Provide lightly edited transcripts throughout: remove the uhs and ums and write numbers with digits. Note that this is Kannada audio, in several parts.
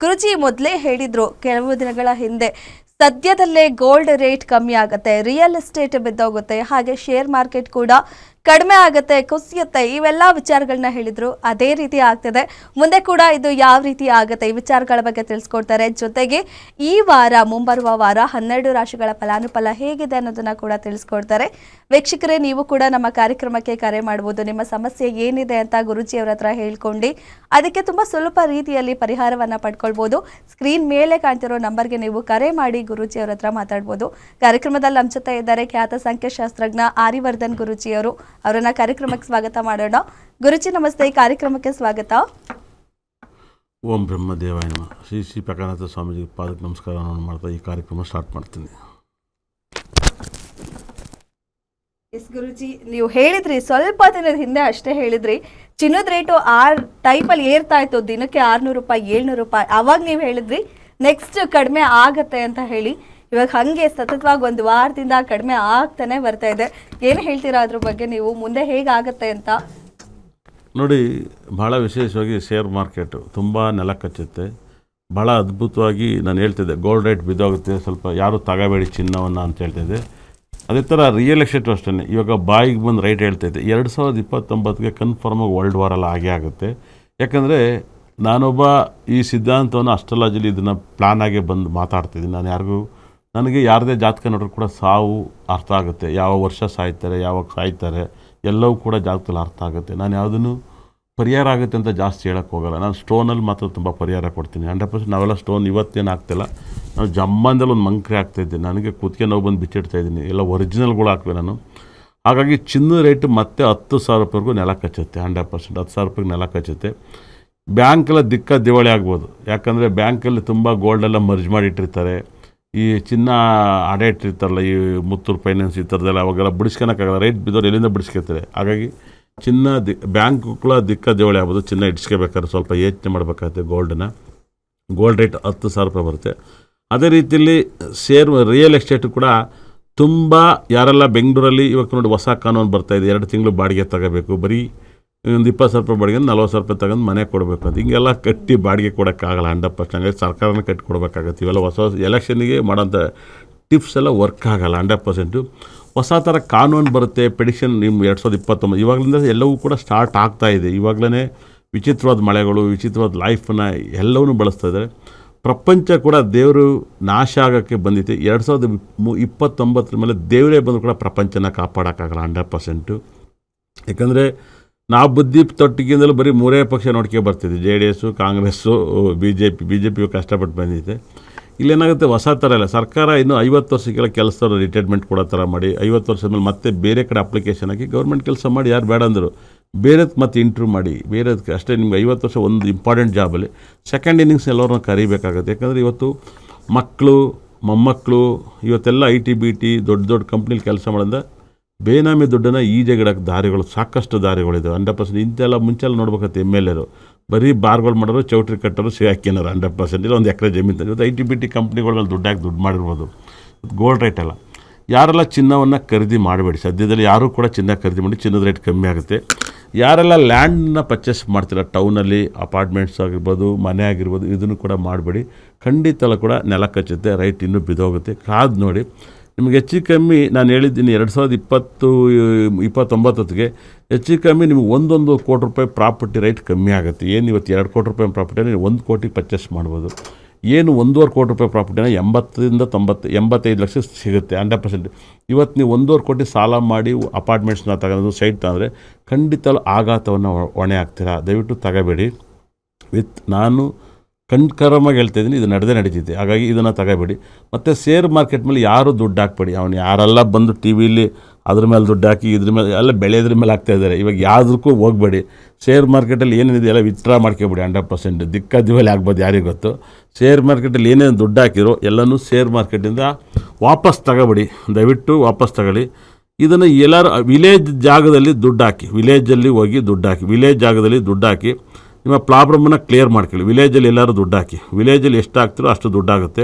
ಗುರುಜಿ ಮೊದಲೇ ಹೇಳಿದ್ರು ಕೆಲವು ದಿನಗಳ ಹಿಂದೆ ಸದ್ಯದಲ್ಲೇ ಗೋಲ್ಡ್ ರೇಟ್ ಕಮ್ಮಿ ಆಗುತ್ತೆ, ರಿಯಲ್ ಎಸ್ಟೇಟ್ ಬಿದ್ದೋಗುತ್ತೆ, ಹಾಗೆ ಶೇರ್ ಮಾರ್ಕೆಟ್ ಕೂಡ ಕಡಿಮೆ ಆಗುತ್ತೆ, ಕುಸಿಯುತ್ತೆ, ಇವೆಲ್ಲ ವಿಚಾರಗಳನ್ನ ಹೇಳಿದ್ರು. ಅದೇ ರೀತಿ ಆಗ್ತಿದೆ. ಮುಂದೆ ಕೂಡ ಇದು ಯಾವ ರೀತಿ ಆಗುತ್ತೆ ಈ ವಿಚಾರಗಳ ಬಗ್ಗೆ ತಿಳಿಸ್ಕೊಡ್ತಾರೆ. ಜೊತೆಗೆ ಈ ವಾರ ಮುಂಬರುವ ವಾರ 12 ರಾಶಿಗಳ ಫಲಾನುಫಲ ಹೇಗಿದೆ ಅನ್ನೋದನ್ನ ಕೂಡ ತಿಳಿಸ್ಕೊಡ್ತಾರೆ. ವೀಕ್ಷಕರೇ, ನೀವು ಕೂಡ ನಮ್ಮ ಕಾರ್ಯಕ್ರಮಕ್ಕೆ ಕರೆ ಮಾಡಬಹುದು. ನಿಮ್ಮ ಸಮಸ್ಯೆ ಏನಿದೆ ಅಂತ ಗುರುಜಿಯವರ ಹತ್ರ ಹೇಳ್ಕೊಂಡು ಅದಕ್ಕೆ ತುಂಬಾ ಸುಲಭ ರೀತಿಯಲ್ಲಿ ಪರಿಹಾರವನ್ನ ಪಡ್ಕೊಳ್ಬಹುದು. ಸ್ಕ್ರೀನ್ ಮೇಲೆ ಕಾಣ್ತಿರೋ ನಂಬರ್ಗೆ ನೀವು ಕರೆ ಮಾಡಿ ಗುರುಜಿಯವರ ಹತ್ರ ಮಾತಾಡ್ಬೋದು. ಕಾರ್ಯಕ್ರಮದಲ್ಲಿ ನಮ್ಮ ಜೊತೆ ಇದ್ದಾರೆ ಖ್ಯಾತ ಸಂಖ್ಯಾಶಾಸ್ತ್ರಜ್ಞ ಆರಿವರ್ಧನ್ ಗುರುಜಿಯವರು. ಅವರನ್ನ ಕಾರ್ಯಕ್ರಮಕ್ಕೆ ಸ್ವಾಗತ ಮಾಡೋಣ. ಗುರುಜಿ ನಮಸ್ತೆ, ಈ ಕಾರ್ಯಕ್ರಮಕ್ಕೆ ಸ್ವಾಗತ. ಓಂ ಬ್ರಹ್ಮದೇವಾಯ ನಮಃ. ಶ್ರೀ ಪ್ರಕಾಶನಾಥ ಸ್ವಾಮೀಜಿ ಪಾದಕ್ಕೆ ನಮಸ್ಕಾರವನ್ನು ಮಾಡ್ತಾ ಈ ಕಾರ್ಯಕ್ರಮ ಸ್ಟಾರ್ಟ್ ಮಾಡ್ತೀನಿ. ಎಸ್ ಗುರುಜಿ, ನೀವು ಹೇಳಿದ್ರಿ ಸ್ವಲ್ಪ ದಿನದ ಹಿಂದೆ ಅಷ್ಟೇ ಹೇಳಿದ್ರಿ ಚಿನ್ನದ ರೇಟು ಆ ಟೈಪಲ್ಲಿ ಏರ್ತಾ ಇತ್ತು, ದಿನಕ್ಕೆ 600 ರೂಪಾಯಿ 700 ರೂಪಾಯಿ. ಅವಾಗ ನೀವು ಹೇಳಿದ್ರಿ ನೆಕ್ಸ್ಟ್ ಕಡಿಮೆ ಆಗತ್ತೆ ಅಂತ ಹೇಳಿ. ಇವಾಗ ಹಾಗೆ ಸತತವಾಗಿ ಒಂದು ವಾರದಿಂದ ಕಡಿಮೆ ಆಗ್ತಾನೆ ಬರ್ತಾ ಇದೆ. ಏನು ಹೇಳ್ತೀರಾ ಅದ್ರ ಬಗ್ಗೆ ನೀವು? ಮುಂದೆ ಹೇಗಾಗತ್ತೆ ಅಂತ ನೋಡಿ, ಭಾಳ ವಿಶೇಷವಾಗಿ ಶೇರ್ ಮಾರ್ಕೆಟು ತುಂಬ ನೆಲ ಕಚ್ಚುತ್ತೆ. ಭಾಳ ಅದ್ಭುತವಾಗಿ ನಾನು ಹೇಳ್ತಿದ್ದೆ ಗೋಲ್ಡ್ ರೇಟ್ ಬಿದ್ದೋಗುತ್ತೆ, ಸ್ವಲ್ಪ ಯಾರು ತಗೋಬೇಡಿ ಚಿನ್ನವನ್ನು ಅಂತ ಹೇಳ್ತಿದ್ದೆ. ಅದೇ ಥರ ರಿಯಲ್ ಎಸ್ಟೇಟು ಅಷ್ಟೇ. ಇವಾಗ ಬಾಯಿಗೆ ಬಂದು ರೈಟ್ ಹೇಳ್ತಾಯಿದ್ದೆ 2029ಗೆ ಕನ್ಫರ್ಮಾಗಿ ವರ್ಲ್ಡ್ ವಾರೆಲ್ಲ ಆಗೇ ಆಗುತ್ತೆ. ಯಾಕಂದರೆ ನಾನೊಬ್ಬ ಈ ಸಿದ್ಧಾಂತವನ್ನು ಅಸ್ಟ್ರಾಲಜಿಲಿ ಇದನ್ನು ಪ್ಲಾನ್ ಆಗಿ ಬಂದು ಮಾತಾಡ್ತಿದ್ದೀನಿ. ನನಗೆ ಯಾರದೇ ಜಾತಕ ನೋಡಿದ್ರು ಕೂಡ ಸಾವು ಅರ್ಥ ಆಗುತ್ತೆ, ಯಾವ ವರ್ಷ ಸಾಯ್ತಾರೆ, ಯಾವಾಗ ಸಾಯ್ತಾರೆ ಎಲ್ಲವೂ ಕೂಡ ಜಾತಕದಲ್ಲಿ ಅರ್ಥ ಆಗುತ್ತೆ. ನಾನು ಯಾವುದನ್ನು ಪರಿಹಾರ ಆಗುತ್ತೆ ಅಂತ ಜಾಸ್ತಿ ಹೇಳೋಕ್ಕೆ ಹೋಗಲ್ಲ. ನಾನು ಸ್ಟೋನಲ್ಲಿ ಮಾತ್ರ ತುಂಬ ಪರಿಹಾರ ಕೊಡ್ತೀನಿ. 100% ನಾವೆಲ್ಲ ಸ್ಟೋನ್ ಇವತ್ತೇನು ಆಗ್ತಿಲ್ಲ. ನಾನು ಜಮ್ಮಂದಲ್ಲಿ ಒಂದು ಮಂಕ್ರಿ ಆಗ್ತಾಯಿದ್ದೆ, ನನಗೆ ಕುತ್ತಿಗೆ ನೋವು ಬಂದು ಬಿಚ್ಚಿಡ್ತಾಯಿದ್ದೀನಿ. ಎಲ್ಲ ಒರಿಜಿನಲ್ಗಳು ಹಾಕ್ವೆ ನಾನು. ಹಾಗಾಗಿ ಚಿನ್ನದ ರೇಟು ಮತ್ತೆ 10,000 ರೂಪಾಯಿಗೂ ನೆಲ ಕಚ್ಚುತ್ತೆ. 100% 10,000 ರೂಪಾಯಿಗೆ ನೆಲ ಕಚ್ಚುತ್ತೆ. ಬ್ಯಾಂಕೆಲ್ಲ ದಿವಾಳಿ ಆಗ್ಬೋದು. ಯಾಕಂದರೆ ಬ್ಯಾಂಕಲ್ಲಿ ತುಂಬ ಗೋಲ್ಡೆಲ್ಲ ಮರ್ಜ್ ಮಾಡಿಟ್ಟಿರ್ತಾರೆ. ಈ ಚಿನ್ನ ಅಡೆ ಇಟ್ಟಿರ್ತಾರಲ್ಲ, ಈ ಮುತ್ತೂರು ಫೈನಾನ್ಸ್ ಈ ಥರದ್ದೆಲ್ಲ ಅವಾಗೆಲ್ಲ ಬಿಡಿಸ್ಕೊಳಕ್ಕಾಗಲ್ಲ. ರೇಟ್ ಬಿದ್ದೋರು ಎಲ್ಲಿಂದ ಬಿಡಿಸ್ಕೊತಾರೆ. ಹಾಗಾಗಿ ಚಿನ್ನ ಬ್ಯಾಂಕ್ಗಳ ದಿವಾಳಿ ಆಗ್ಬೋದು. ಚಿನ್ನ ಇಡಿಸ್ಕೋಬೇಕಾದ್ರೆ ಸ್ವಲ್ಪ ಯೋಚನೆ ಮಾಡಬೇಕಾಗುತ್ತೆ. ಗೋಲ್ಡ್ ರೇಟ್ 10,000 ರೂಪಾಯಿ ಬರುತ್ತೆ. ಅದೇ ರೀತಿಯಲ್ಲಿ ರಿಯಲ್ ಎಸ್ಟೇಟು ಕೂಡ ತುಂಬ ಯಾರೆಲ್ಲ ಬೆಂಗಳೂರಲ್ಲಿ ಇವಾಗ ನೋಡಿ ಹೊಸ ಕಾನೂನು ಬರ್ತಾಯಿದೆ, 2 ತಿಂಗಳು ಬಾಡಿಗೆ ತಗೋಬೇಕು, ಬರೀ ಒಂದು 20,000 ರೂಪಾಯಿ ಬಾಡಿಗೆ 40,000 ರೂಪಾಯಿ ತಗೊಂಡು ಮನೆ ಕೊಡಬೇಕು ಅಂತ ಹಿಂಗೆಲ್ಲ ಕಟ್ಟಿ ಬಾಡಿಗೆ ಕೊಡೋಕ್ಕಾಗಲ್ಲ. 100% ಹಂಗಾಗಿ ಸರ್ಕಾರನ ಕಟ್ಟಿ ಕೊಡಬೇಕಾಗತ್ತೆ. ಇವೆಲ್ಲ ಹೊಸ ಎಲೆಕ್ಷನ್ನಿಗೆ ಮಾಡೋಂಥ ಟಿಪ್ಸ್ ಎಲ್ಲ ವರ್ಕ್ ಆಗಲ್ಲ. 100% ಹೊಸ ಥರ ಕಾನೂನು ಬರುತ್ತೆ. ಪೆಡಿಷನ್ ನಿಮ್ಮ 2029 ಇವಾಗಲಿಂದ ಎಲ್ಲವೂ ಕೂಡ ಸ್ಟಾರ್ಟ್ ಆಗ್ತಾಯಿದೆ. ಇವಾಗಲೇ ವಿಚಿತ್ರವಾದ ಮಳೆಗಳು, ವಿಚಿತ್ರವಾದ ಲೈಫನ್ನ ಎಲ್ಲವನ್ನೂ ಬಳಸ್ತಾ ಇದ್ದಾರೆ. ಪ್ರಪಂಚ ಕೂಡ ದೇವರು ನಾಶ ಆಗೋಕ್ಕೆ ಬಂದಿದೆ. 2029 ಮೇಲೆ ದೇವರೇ ಬಂದರೂ ಕೂಡ ಪ್ರಪಂಚನ ಕಾಪಾಡೋಕ್ಕಾಗಲ್ಲ 100%. ಯಾಕಂದರೆ ನಾವು ಬುದ್ಧಿ ತೊಟ್ಟಿಗಿಂದಲೂ ಬರೀ 3 ಪಕ್ಷ ನೋಡ್ಕೊ ಬರ್ತಿದ್ವಿ, JDS, ಕಾಂಗ್ರೆಸ್ಸು, BJP ಕಷ್ಟಪಟ್ಟು ಬಂದಿದೆ. ಇಲ್ಲೇನಾಗುತ್ತೆ, ಹೊಸ ಥರ ಇಲ್ಲ. ಸರ್ಕಾರ ಇನ್ನೂ 50 ವರ್ಷಕ್ಕೆಲ್ಲ ಕೆಲಸದವ್ರು ರಿಟೈರ್ಮೆಂಟ್ ಕೊಡೋ ಥರ ಮಾಡಿ 50 ವರ್ಷದ ಮೇಲೆ ಮತ್ತೆ ಬೇರೆ ಕಡೆ ಅಪ್ಲಿಕೇಶನ್ ಹಾಕಿ ಗೌರ್ಮೆಂಟ್ ಕೆಲಸ ಮಾಡಿ, ಯಾರು ಬೇಡ ಅಂದರು ಬೇರೆದಕ್ಕೆ ಮತ್ತೆ ಇಂಟ್ರ್ಯೂ ಮಾಡಿ ಬೇರೆದಕ್ಕೆ ಅಷ್ಟೇ. ನಿಮ್ಗೆ 50 ವರ್ಷ ಒಂದು ಇಂಪಾರ್ಟೆಂಟ್ ಜಾಬಲ್ಲಿ ಸೆಕೆಂಡ್ ಇನ್ನಿಂಗ್ಸ್ ಎಲ್ಲರನ್ನ ಕರಿಬೇಕಾಗುತ್ತೆ. ಯಾಕಂದರೆ ಇವತ್ತು ಮಕ್ಕಳು ಮೊಮ್ಮಕ್ಕಳು ಇವತ್ತೆಲ್ಲ IT ದೊಡ್ಡ ಕಂಪ್ನಿಲಿ ಕೆಲಸ ಮಾಡೋದ ಬೇನಾಮಿ ದುಡ್ಡನ್ನು ಈಜೆಗಿಡಕ್ಕೆ ದಾರಿಗಳು ಸಾಕಷ್ಟು ದಾರಿಗಳಿದೆ. 100% ಇಂತೆಲ್ಲ ಮುಂಚೆಲ್ಲ ನೋಡ್ಬೇಕತ್ತೆ. MLAರು ಬರೀ ಬಾರ್ಗಳು ಮಾಡೋರು, ಚೌಟ್ರಿ ಕಟ್ಟೋರು, ಸಿಗಾಕಿನರು 100%. ಇಲ್ಲ 1 ಎಕರೆ ಜಮೀನು ಇವತ್ತು IT ಕಂಪ್ನಿಗಳಲ್ಲಿ ದುಡ್ಡು ಮಾಡಿರ್ಬೋದು. ಗೋಲ್ಡ್ ರೇಟ್ ಎಲ್ಲ ಯಾರೆಲ್ಲ ಚಿನ್ನವನ್ನು ಖರೀದಿ ಮಾಡಬೇಡಿ. ಸದ್ಯದಲ್ಲಿ ಯಾರೂ ಕೂಡ ಚಿನ್ನ ಖರೀದಿ ಮಾಡಿ, ಚಿನ್ನದ ರೇಟ್ ಕಮ್ಮಿ ಆಗುತ್ತೆ. ಯಾರೆಲ್ಲ ಲ್ಯಾಂಡನ್ನ ಪರ್ಚೇಸ್ ಮಾಡ್ತಿಲ್ಲ, ಟೌನಲ್ಲಿ ಅಪಾರ್ಟ್ಮೆಂಟ್ಸ್ ಆಗಿರ್ಬೋದು, ಮನೆ ಆಗಿರ್ಬೋದು, ಇದನ್ನು ಕೂಡ ಮಾಡಬೇಡಿ. ಖಂಡಿತ ಕೂಡ ನೆಲ ಕಚ್ಚುತ್ತೆ, ರೈಟ್ ಇನ್ನೂ ಬಿದ್ದೋಗುತ್ತೆ. ಕಾದು ನೋಡಿ. ನಿಮಗೆ ಹೆಚ್ಚು ಕಮ್ಮಿ ನಾನು ಹೇಳಿದ್ದೀನಿ 2029 ಹೆಚ್ಚು ಕಮ್ಮಿ ನಿಮಗೆ 1 ಕೋಟಿ ರೂಪಾಯಿ ಪ್ರಾಪರ್ಟಿ ರೈಟ್ ಕಮ್ಮಿ ಆಗುತ್ತೆ. ಏನು ಇವತ್ತು 2 ಕೋಟಿ ರೂಪಾಯಿ ಪ್ರಾಪರ್ಟಿನ ನೀವು 1 ಕೋಟಿಗೆ ಪರ್ಚೇಸ್ ಮಾಡ್ಬೋದು. ಏನು 1.5 ಕೋಟಿ ರೂಪಾಯಿ ಪ್ರಾಪರ್ಟಿನ 85 ಲಕ್ಷ ಸಿಗುತ್ತೆ 100%. ಇವತ್ತು ನೀವು 1.5 ಕೋಟಿ ಸಾಲ ಮಾಡಿ ಅಪಾರ್ಟ್ಮೆಂಟ್ಸ್ನ ತಗೊಂಡು ಸೈಟ್ ತಂದರೆ ಖಂಡಿತ ಆಘಾತವನ್ನು ಹೊಣೆ ಆಗ್ತೀರಾ. ದಯವಿಟ್ಟು ತಗೋಬೇಡಿ. ನಾನು ಕಣ್ಕರವಾಗಿ ಹೇಳ್ತಾಯಿದ್ದೀನಿ, ಇದು ನಡೀತಿದೆ. ಹಾಗಾಗಿ ಇದನ್ನು ತಗೋಬೇಡಿ. ಮತ್ತು ಶೇರ್ ಮಾರ್ಕೆಟ್ ಮೇಲೆ ಯಾರೂ ದುಡ್ಡು ಹಾಕ್ಬೇಡಿ. ಯಾರೆಲ್ಲ ಬಂದು TVಲಿ ಅದ್ರ ಮೇಲೆ ದುಡ್ಡು ಹಾಕಿ ಇದ್ರ ಮೇಲೆ ಎಲ್ಲ ಬೆಳೆಯೋದ್ರ ಮೇಲೆ ಹಾಕ್ತಾಯಿದ್ದಾರೆ. ಇವಾಗ ಯಾವುದಕ್ಕೂ ಹೋಗಬೇಡಿ. ಶೇರ್ ಮಾರ್ಕೆಟಲ್ಲಿ ಏನೇನಿದೆ ಎಲ್ಲ ವಿತ್ಡ್ರಾ ಮಾಡ್ಕೊಬೇಡಿ. 100% ದಿವಾಳಿ ಆಗ್ಬೋದು, ಯಾರಿಗೆ ಗೊತ್ತು. ಶೇರ್ ಮಾರ್ಕೆಟಲ್ಲಿ ಏನೇನು ದುಡ್ಡು ಹಾಕಿರೋ ಎಲ್ಲನೂ ಶೇರ್ ಮಾರ್ಕೆಟಿಂದ ವಾಪಸ್ ತಗೋಬೇಡಿ. ದಯವಿಟ್ಟು ವಾಪಸ್ ತಗೊಳ್ಳಿ. ಇದನ್ನು ಎಲ್ಲರೂ ವಿಲೇಜ್ ಜಾಗದಲ್ಲಿ ದುಡ್ಡು ಹಾಕಿ, ವಿಲೇಜಲ್ಲಿ ಹೋಗಿ ದುಡ್ಡು ಹಾಕಿ, ವಿಲೇಜ್ ಜಾಗದಲ್ಲಿ ದುಡ್ಡು ಹಾಕಿ ನಿಮ್ಮ ಪ್ರಾಬ್ಲಮನ್ನು ಕ್ಲಿಯರ್ ಮಾಡ್ಕೊಳ್ಳಿ. ವಿಲೇಜಲ್ಲಿ ಎಲ್ಲರೂ ದುಡ್ಡು ಹಾಕಿ, ವಿಲೇಜಲ್ಲಿ ಎಷ್ಟು ಹಾಕ್ತಿರೋ ಅಷ್ಟು ದುಡ್ಡಾಗುತ್ತೆ.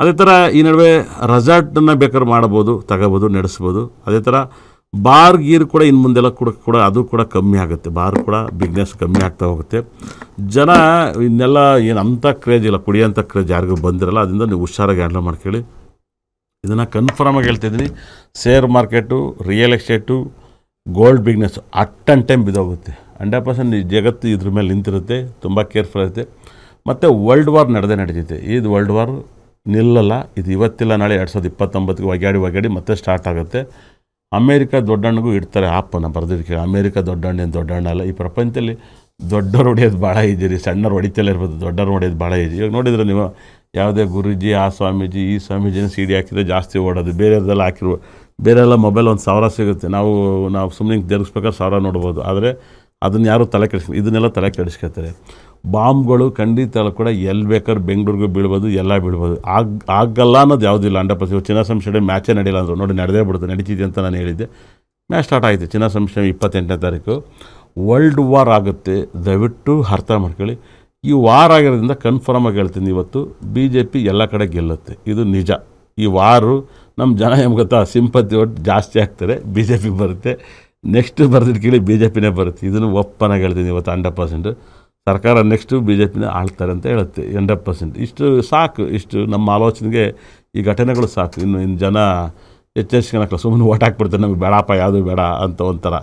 ಅದೇ ಥರ ಈ ನಡುವೆ ರೆಸಾರ್ಟನ್ನು ಬೇಕಾದ್ರೆ ಮಾಡ್ಬೋದು, ತಗೋಬೋದು, ನಡೆಸ್ಬೋದು. ಅದೇ ಥರ ಬಾರ್ ಗೀರ್ ಕೂಡ ಇನ್ನು ಮುಂದೆಲ್ಲ ಕೂಡ ಅದು ಕೂಡ ಕಮ್ಮಿ ಆಗುತ್ತೆ. ಬಾರ್ ಕೂಡ ಬಿಸ್ನೆಸ್ ಕಮ್ಮಿ ಆಗ್ತಾ ಹೋಗುತ್ತೆ. ಜನ ಇನ್ನೆಲ್ಲ ಏನು ಅಂಥ ಕ್ರೇಜ್ ಇಲ್ಲ, ಕುಡಿಯೋಂಥ ಕ್ರೇಜ್ ಯಾರಿಗೂ ಬಂದಿರಲ್ಲ. ಅದರಿಂದ ನೀವು ಹುಷಾರಾಗಿ ಹ್ಯಾಂಡಲ್ ಮಾಡ್ಕೊಳ್ಳಿ. ಇದನ್ನು ಕನ್ಫರ್ಮಾಗಿ ಹೇಳ್ತಿದ್ದೀನಿ, share market, real estate, gold business at and time ಬಿದ್ದೋಗುತ್ತೆ. 100% ಈ ಜಗತ್ತು ಇದ್ರ ಮೇಲೆ ನಿಂತಿರುತ್ತೆ. ತುಂಬ ಕೇರ್ಫುಲ್ ಇರುತ್ತೆ. ಮತ್ತು ವರ್ಲ್ಡ್ ವಾರ್ ನಡೀತೈತೆ. ಇದು ವರ್ಲ್ಡ್ ವಾರ್ ನಿಲ್ಲಲ್ಲ. ಇದು ಇವತ್ತಿಲ್ಲ, ನಾಳೆ 2029 ಒಗ್ಯಾಡಿ ಮತ್ತೆ ಸ್ಟಾರ್ಟ್ ಆಗುತ್ತೆ. ಅಮೇರಿಕ ದೊಡ್ಡಣ್ಣಗೂ ಇಡ್ತಾರೆ ಆಪನ್ನು ಬರೆದಿದ್ದಕ್ಕೆ. ಅಮೇರಿಕ ದೊಡ್ಡ ಅಣ್ಣ ಅಲ್ಲ. ಈ ಪ್ರಪಂಚದಲ್ಲಿ ದೊಡ್ಡವ್ರು ಹೊಡೆಯೋದು ಭಾಳ ಈಜಿ ರೀ, ಸಣ್ಣವ್ರು ಹೊಡಿತಲೇ ಇರ್ಬೋದು, ದೊಡ್ಡವ್ರು ಹೊಡೆಯೋದು ಭಾಳ ಈಜಿ. ಇವಾಗ ನೋಡಿದ್ರೆ ನೀವು ಯಾವುದೇ ಗುರುಜಿ, ಆ ಸ್ವಾಮೀಜಿ, ಈ ಸ್ವಾಮೀಜಿನ CD ಹಾಕಿದ್ರೆ ಜಾಸ್ತಿ ಓಡೋದು. ಬೇರೆಯವ್ರದ್ದೆಲ್ಲ ಹಾಕಿರುವ ಬೇರೆಲ್ಲ ಮೊಬೈಲ್ 1,000 ಸಿಗುತ್ತೆ. ನಾವು ಸುಮ್ಮನೆ ಜರುಗಿಸ್ಬೇಕಾದ್ರೆ 1,000 ನೋಡ್ಬೋದು. ಆದರೆ ಅದನ್ನು ಯಾರು ಇದನ್ನೆಲ್ಲ ತಲೆ ಕೆಡಿಸ್ಕೊತಾರೆ. ಬಾಂಬ್ಗಳು ಖಂಡಿತ ಕೂಡ ಎಲ್ಲಿ ಬೇಕಾದ್ರೆ ಬೆಂಗಳೂರಿಗೂ ಬೀಳ್ಬೋದು, ಎಲ್ಲ ಬೀಳ್ಬೋದು. ಆಗಲ್ಲ ಅನ್ನೋದು ಯಾವುದಿಲ್ಲ. 100% ಚಿನ್ನ ಸಂಶಯ ಮ್ಯಾಚೇ ನಡೆಯಲ್ಲ ಅಂದರು. ನೋಡಿ ನಡೆದೇ ಬಿಡುತ್ತೆ, ನಡೀತಿದೆ ಅಂತ ನಾನು ಹೇಳಿದ್ದೆ. ಮ್ಯಾಚ್ ಸ್ಟಾರ್ಟ್ ಆಯಿತು. ಚಿನ್ನ ಸಂಶಯ 28ನೇ ತಾರೀಕು ವರ್ಲ್ಡ್ ವಾರ್ ಆಗುತ್ತೆ. ದಯವಿಟ್ಟು ಅರ್ಥ ಮಾಡ್ಕೊಳ್ಳಿ. ಈ ವಾರ್ ಆಗಿರೋದ್ರಿಂದ ಕನ್ಫರ್ಮಾಗಿ ಹೇಳ್ತೀನಿ, ಇವತ್ತು BJP ಎಲ್ಲ ಕಡೆ ಗೆಲ್ಲುತ್ತೆ. ಇದು ನಿಜ. ಈ ವಾರು ನಮ್ಮ ಜನ ಏನು ಗೊತ್ತಾ, ಸಿಂಪತಿ ಒಟ್ಟು ಜಾಸ್ತಿ ಆಗ್ತಾರೆ, BJP ಬರುತ್ತೆ. ನೆಕ್ಸ್ಟ್ ಬರ್ದಿದ್ದು ಕೇಳಿ BJPನೇ ಬರುತ್ತೆ. ಇದನ್ನು ಒಪ್ಪನಾಗಿ ಹೇಳ್ತೀನಿ ಇವತ್ತು 100%. ಸರ್ಕಾರ ನೆಕ್ಸ್ಟು BJPನೇ ಆಳ್ತಾರೆ ಅಂತ ಹೇಳುತ್ತೆ 100%. ಇಷ್ಟು ಸಾಕು. ಇಷ್ಟು ನಮ್ಮ ಆಲೋಚನೆಗೆ ಈ ಘಟನೆಗಳು ಸಾಕು. ಇನ್ನು ಜನ ಎಚ್ಚರಿಸ್ಕೊಳಕ್ಕಲ್ಲ, ಸುಮ್ಮನೆ ಓಟ್ ಹಾಕ್ಬಿಡ್ತಾರೆ, ನಮಗೆ ಬೇಡಪ್ಪ ಯಾವುದು ಬೇಡ ಅಂತ ಒಂಥರ.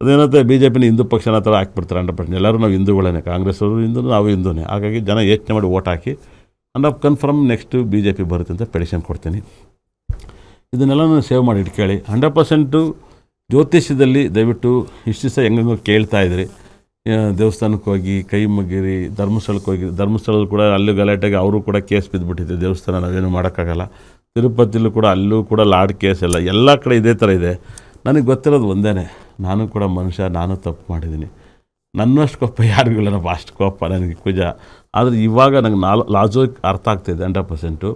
ಅದೇನಂತೆ BJPನ ಹಿಂದೂ ಪಕ್ಷನ ಥರ ಹಾಕ್ಬಿಡ್ತಾರೆ 100%. ಎಲ್ಲರೂ ನಾವು ಹಿಂದೂಗಳೇ, ಕಾಂಗ್ರೆಸ್ ಅವರು ಹಿಂದೂ, ನಾವು ಹಿಂದೂನೇ. ಹಾಗಾಗಿ ಜನ ಯೋಚನೆ ಮಾಡಿ ಓಟ್ ಹಾಕಿ ಕನ್ಫರ್ಮ್ ನೆಕ್ಸ್ಟು BJP ಬರುತ್ತೆ ಅಂತ ಪ್ರೆಡಿಕ್ಷನ್ ಕೊಡ್ತೀನಿ. ಇದನ್ನೆಲ್ಲ ಸೇವ್ ಮಾಡಿ ಇಟ್ಕೊಳ್ಳಿ. 100% ಜ್ಯೋತಿಷ್ಯದಲ್ಲಿ ದಯವಿಟ್ಟು ಇಷ್ಟು ದಿವಸ ಹೆಂಗಂಗೋ ಕೇಳ್ತಾ ಇದ್ರಿ. ದೇವಸ್ಥಾನಕ್ಕೆ ಹೋಗಿ ಕೈ ಮುಗಿರಿ, ಧರ್ಮಸ್ಥಳಕ್ಕೆ ಹೋಗಿ, ಧರ್ಮಸ್ಥಳದಲ್ಲಿ ಕೂಡ ಅಲ್ಲೂ ಗಲಾಟೆಗೆ ಅವರು ಕೂಡ ಕೇಸ್ ಬಿದ್ದುಬಿಟ್ಟಿದೆ. ದೇವಸ್ಥಾನ ನಾವೇನು ಮಾಡೋಕ್ಕಾಗಲ್ಲ. ತಿರುಪತಿಲೂ ಕೂಡ ಅಲ್ಲೂ ಕೂಡ ಲಾರ್ಡ್ ಕೇಸ್ ಎಲ್ಲ ಕಡೆ ಇದೇ ಥರ ಇದೆ. ನನಗೆ ಗೊತ್ತಿರೋದು ಒಂದೇ, ನಾನು ಕೂಡ ಮನುಷ್ಯ, ನಾನು ತಪ್ಪು ಮಾಡಿದ್ದೀನಿ. ನನ್ನಷ್ಟು ಕೋಪ ಯಾರಿಗೂ ಇಲ್ಲ, ಅಷ್ಟು ಕೋಪ ನನಗೆ ಕುಜ. ಆದರೆ ಇವಾಗ ನಂಗೆ ಲಾಜಿಕ್ ಅರ್ಥ ಆಗ್ತಾಯಿದೆ 100%.